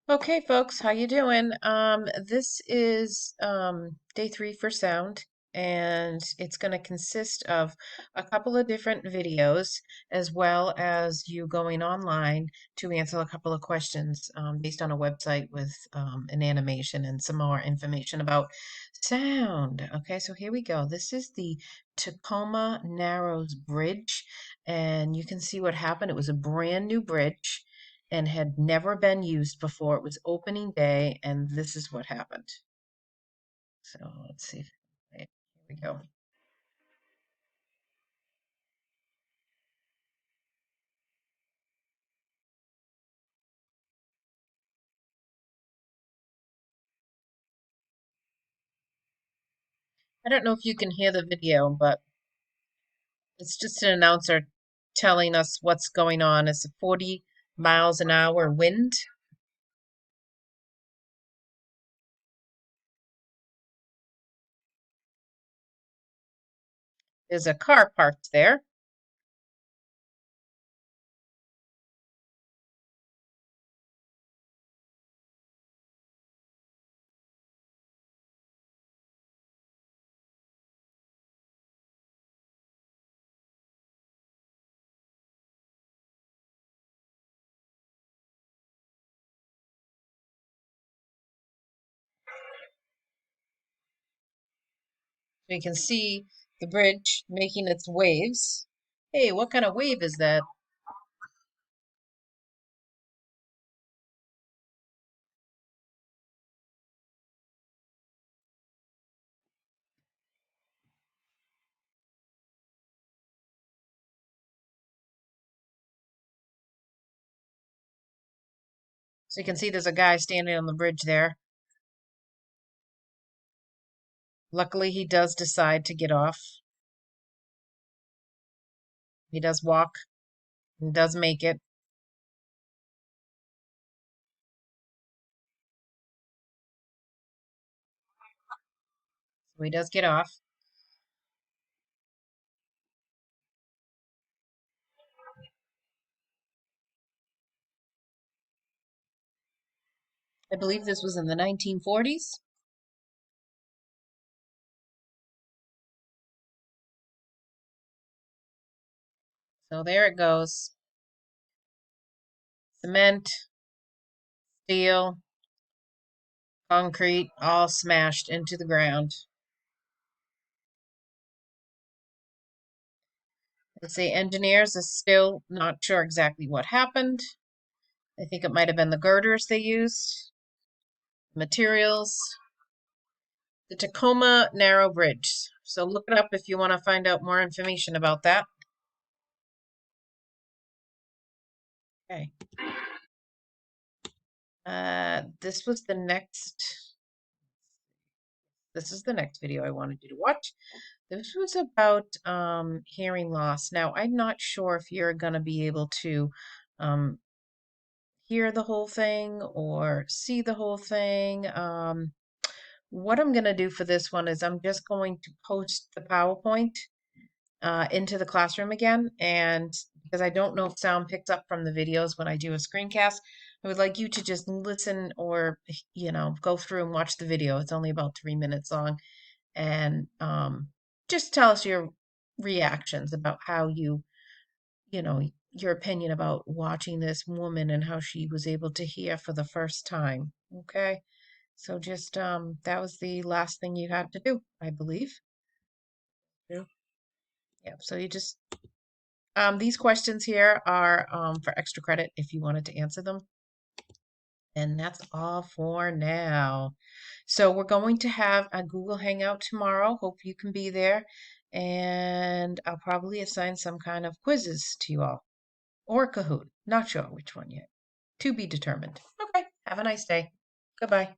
Okay, folks, how you doing? This is day 3 for sound, and it's going to consist of a couple of different videos, as well as you going online to answer a couple of questions based on a website with an animation and some more information about sound. Okay, so here we go. This is the Tacoma Narrows Bridge, and you can see what happened. It was a brand new bridge and had never been used before. It was opening day, and this is what happened. So let's see. Here we go. I don't know if you can hear the video, but it's just an announcer telling us what's going on. It's a 40 miles an hour wind. There's a car parked there. We can see the bridge making its waves. Hey, what kind of wave is that? So you can see there's a guy standing on the bridge there. Luckily, he does decide to get off. He does walk and does make it. So he does get off. I believe this was in the 1940s. So there it goes. Cement, steel, concrete, all smashed into the ground. They say engineers are still not sure exactly what happened. I think it might have been the girders they used. Materials. The Tacoma Narrow Bridge. So look it up if you want to find out more information about that. Okay. This was the next. This is the next video I wanted you to watch. This was about hearing loss. Now, I'm not sure if you're going to be able to um, hear the whole thing or see the whole thing. What I'm going to do for this one is I'm just going to post the PowerPoint into the classroom again. And because I don't know if sound picks up from the videos when I do a screencast, I would like you to just listen or, go through and watch the video. It's only about 3 minutes long. And just tell us your reactions about how you know, your opinion about watching this woman and how she was able to hear for the first time. Okay. So just that was the last thing you had to do, I believe. Yeah. Yeah. So you just these questions here are for extra credit if you wanted to answer them. And that's all for now. So we're going to have a Google Hangout tomorrow. Hope you can be there. And I'll probably assign some kind of quizzes to you all. Or Kahoot. Not sure which one yet. To be determined. Okay. Have a nice day. Goodbye.